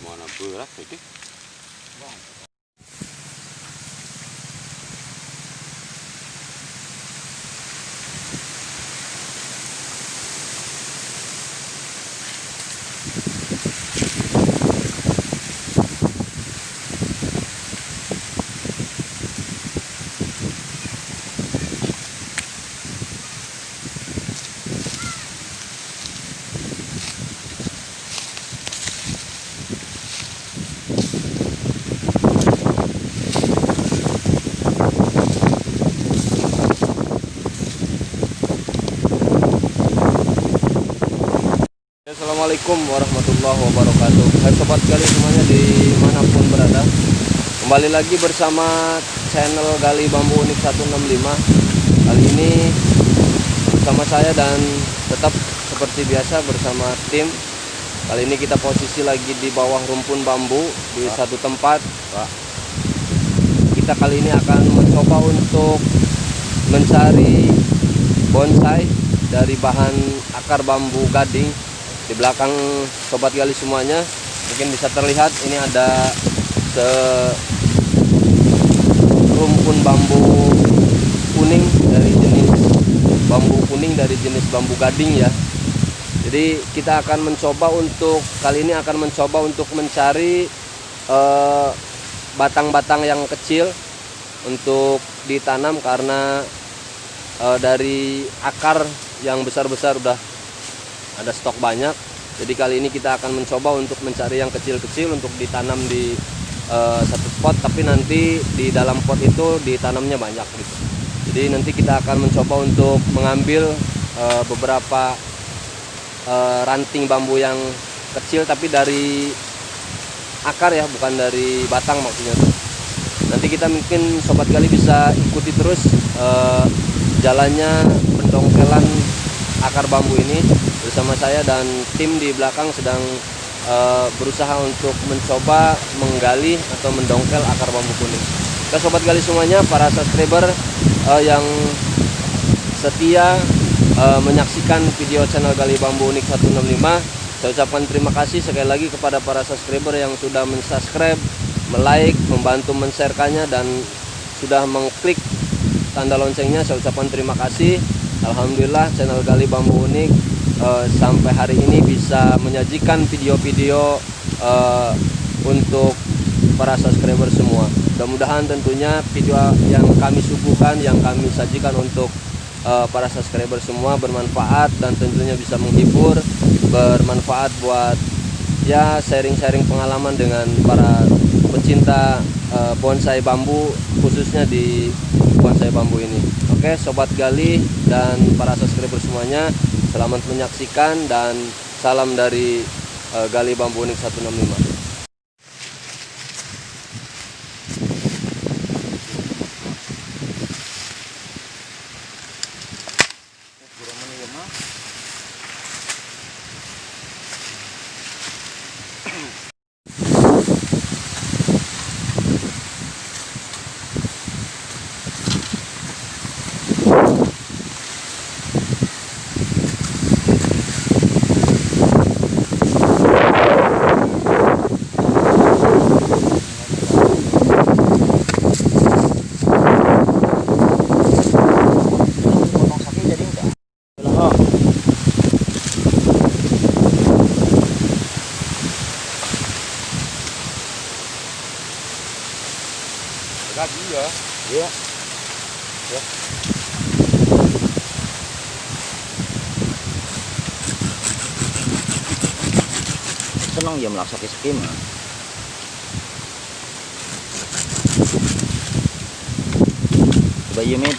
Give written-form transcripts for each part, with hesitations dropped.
mana berat itu. Assalamualaikum warahmatullahi wabarakatuh. Hai sobat gali semuanya dimanapun berada, kembali lagi bersama channel Gali Bambu Unik 165. Kali ini bersama saya dan tetap seperti biasa bersama tim. Kali ini kita posisi lagi di bawah rumpun bambu di satu tempat. Kita kali ini akan mencoba untuk mencari bonsai dari bahan akar bambu gading. Di belakang sobat gali semuanya mungkin bisa terlihat ini ada rumpun bambu kuning dari jenis bambu gading ya. Jadi kita akan mencoba untuk kali ini mencari batang-batang yang kecil untuk ditanam karena dari akar yang besar-besar udah ada stok banyak. Jadi kali ini kita akan mencoba untuk mencari yang kecil-kecil untuk ditanam di satu pot, tapi nanti di dalam pot itu ditanamnya banyak gitu. Jadi nanti kita akan mencoba untuk mengambil beberapa ranting bambu yang kecil tapi dari akar ya, bukan dari batang maksudnya. Nanti kita mungkin sobat gali bisa ikuti terus jalannya pendongkelan akar bambu ini bersama saya, dan tim di belakang sedang berusaha untuk mencoba menggali atau mendongkel akar bambu kuning. Oke sobat gali semuanya, para subscriber yang setia menyaksikan video channel Gali Bambu Unik 165, saya ucapkan terima kasih sekali lagi kepada para subscriber yang sudah mensubscribe, like, membantu men-share-kannya, dan sudah mengklik tanda loncengnya. Saya ucapkan terima kasih. Alhamdulillah channel Gali Bambu Unik sampai hari ini bisa menyajikan video-video untuk para subscriber semua. Mudah-mudahan tentunya video yang kami suguhkan, yang kami sajikan untuk para subscriber semua bermanfaat dan tentunya bisa menghibur, bermanfaat buat ya sharing-sharing pengalaman dengan para pecinta bonsai bambu, khususnya di bonsai bambu ini. Oke sobat gali dan para subscriber semuanya, selamat menyaksikan dan salam dari Gali Bambu Unik 165. Iya. Iya. Ya. Senang ya melaksak skim. Coba iya mit.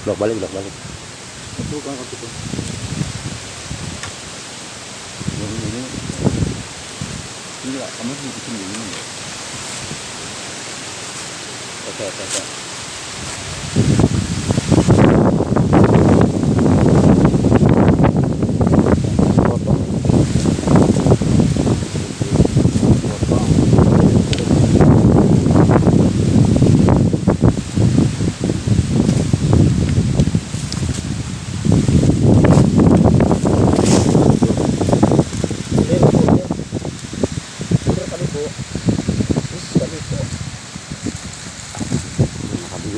Blok balik. Itu kan itu. Ini lah, kamu di sini ini. Oke.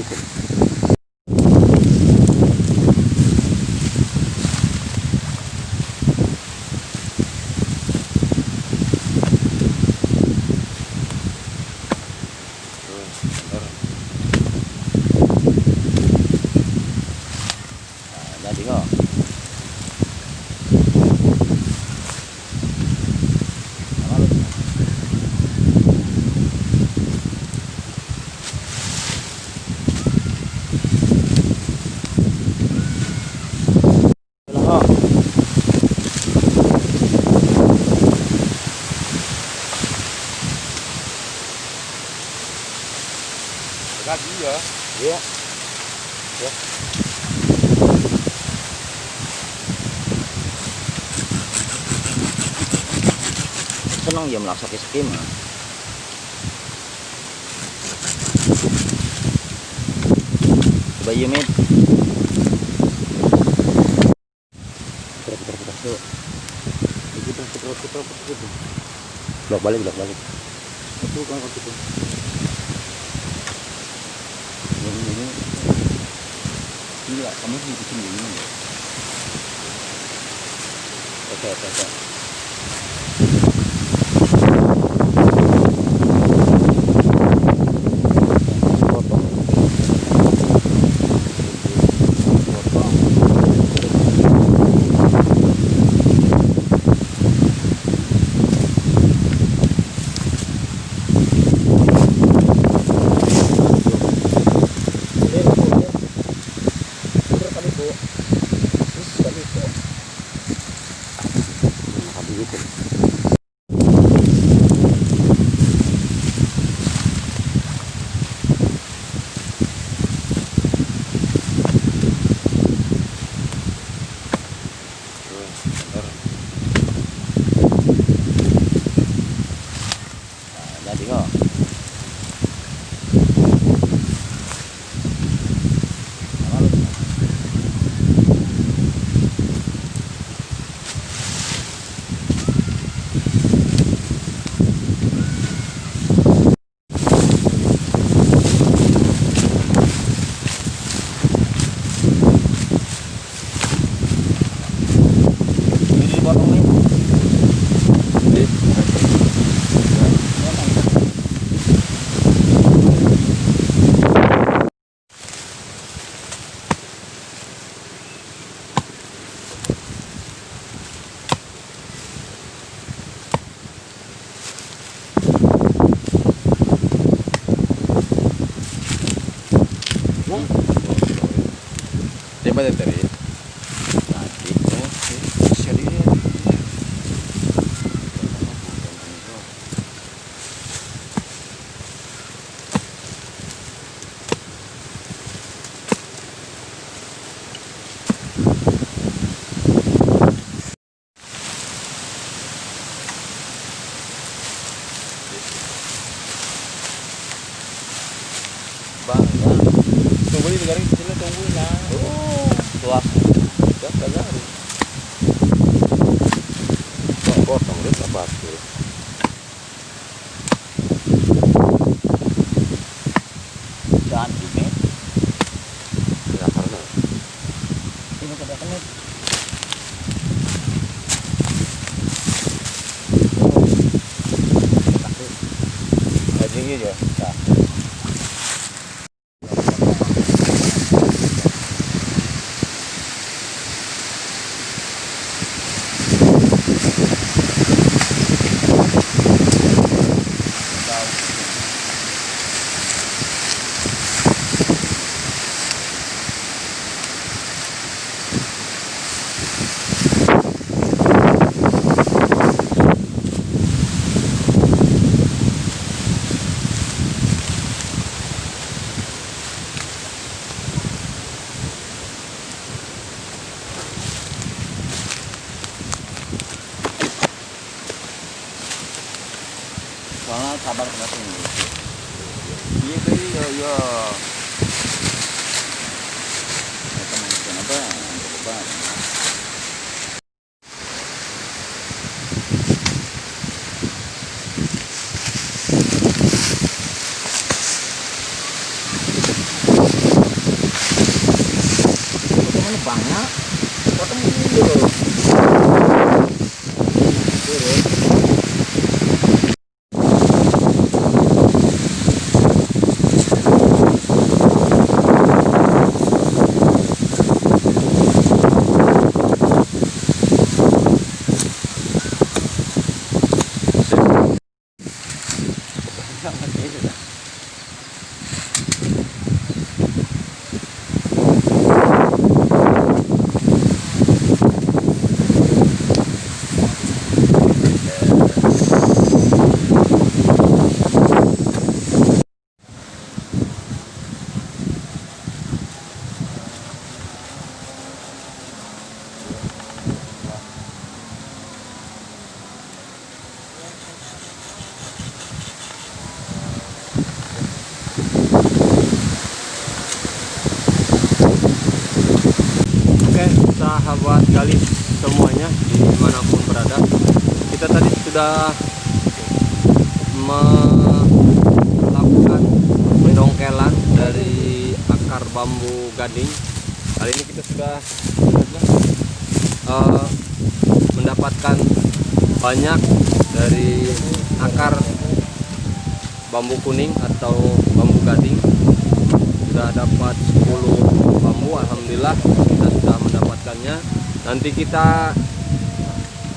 gitu. Nah, jadi kok. Lagi ya. Iya. Ya. Senang ya melaksak skim. Coba iya, Mit. Putar. Yuk. Putar. Blok balik. Itu kan itu. Ini lah, kamu di sini ini. Oke. Jadi kok. Ini dipotong nih. Coba deh tadi. Bang, ya. Tunggu di garing sini tungguin lah. Oh, tuas. Udah kagak harus. Potong deh apa tuh. Dan ini. Ya karena Ini kada kena. aja gitu ya. Soalnya sabar kenapa ini? Iya tadi ya. Kita mau kenapa? Coba. banyak potong dulu. Turun. Oke, sahabat gali semuanya dimanapun berada, kita tadi sudah melakukan pendongkelan dari akar bambu gading. Kali ini kita sudah mendapatkan banyak dari akar bambu kuning atau bambu gading. Sudah dapat 10 bambu, alhamdulillah kita sudah mendapatkannya. Nanti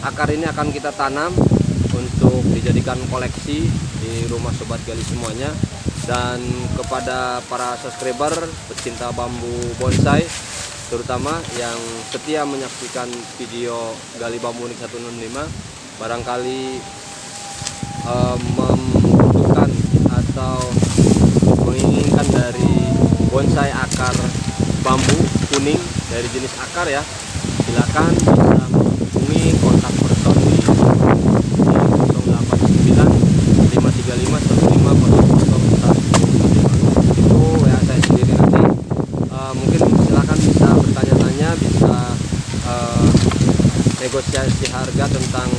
akar ini akan kita tanam untuk dijadikan koleksi di rumah sobat gali semuanya. Dan kepada para subscriber pecinta bambu bonsai, terutama yang setia menyaksikan video gali bambu unik 165, barangkali membutuhkan atau menginginkan dari bonsai akar bambu kuning dari jenis akar ya, silakan bisa menghubungi kontak person di 089 535 15001. Itu WA saya sendiri nanti. Mungkin silakan bisa bertanya-tanya, bisa negosiasi harga tentang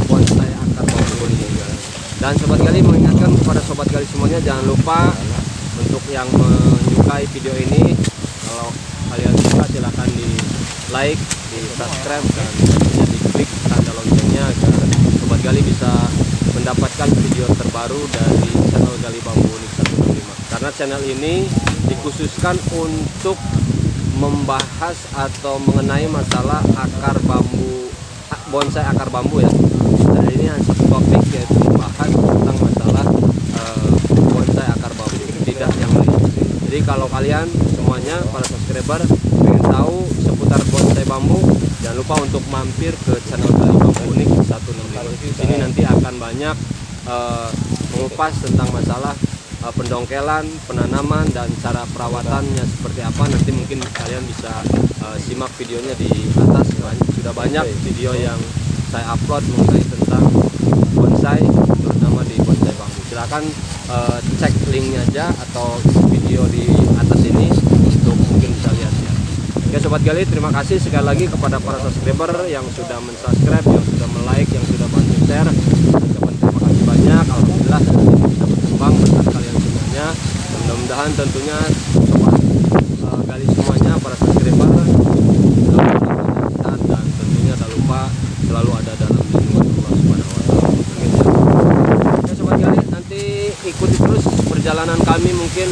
bonsai akar bambu kuning. Dan sobat gali mengingatkan kepada sobat gali semuanya, jangan lupa untuk yang menyukai video ini, kalau kalian suka silahkan di like, di subscribe, dan tentunya di klik tanda loncengnya agar sobat gali bisa mendapatkan video terbaru dari channel Gali Bambu Unik 165. Karena channel ini dikhususkan untuk membahas atau mengenai masalah akar bambu, bonsai akar bambu ya. Dan ini hanya satu topik, yaitu membahas tentang masalah bonsai akar bambu, tidak yang lain. Jadi kalau kalian semuanya para subscriber pengen tahu seputar bonsai bambu, jangan lupa untuk mampir ke channel Gali Bambu Unik 165. Di sini nanti akan banyak mengupas tentang masalah pendongkelan, penanaman, dan cara perawatannya seperti apa. Nanti mungkin kalian bisa simak videonya di atas. Sudah banyak video yang saya upload mengenai tentang bonsai, terutama di bonsai bambu. Silahkan cek linknya aja atau video di atas ini untuk mungkin bisa lihat ya. Oke sobat gali, terima kasih sekali lagi kepada para subscriber yang sudah mensubscribe, yang sudah like, yang sudah bantu share. Terima kasih banyak, alhamdulillah bisa berkembang berkat kalian semuanya. Mudah-mudahan tentunya sobat gali semuanya, para subscriber dan tentunya tak lupa selalu ada dalam lindungan Allah Subhanahu wa taala. Amin ya. Oke sobat gali, nanti ikuti terus perjalanan kami, mungkin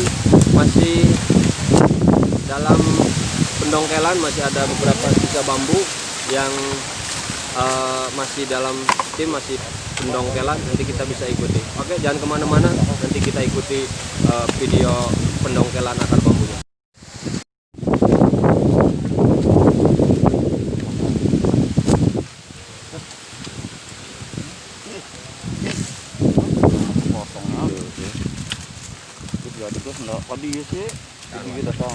masih dalam pendongkelan, masih ada beberapa sisa bambu yang masih dalam tim, masih pendongkelan, nanti kita bisa ikuti. Oke, jangan kemana-mana, nanti kita ikuti video pendongkelan akar bambunya. Terus enggak kadi sih, jadi kita tahu.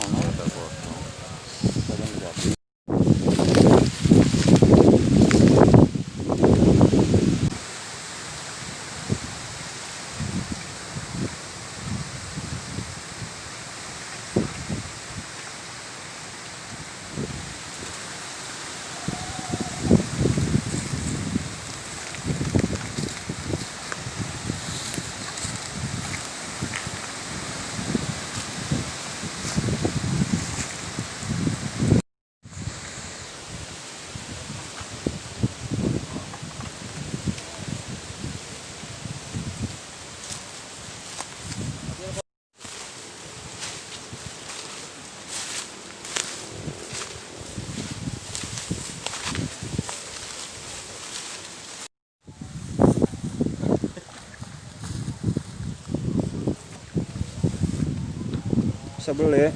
bisa beli.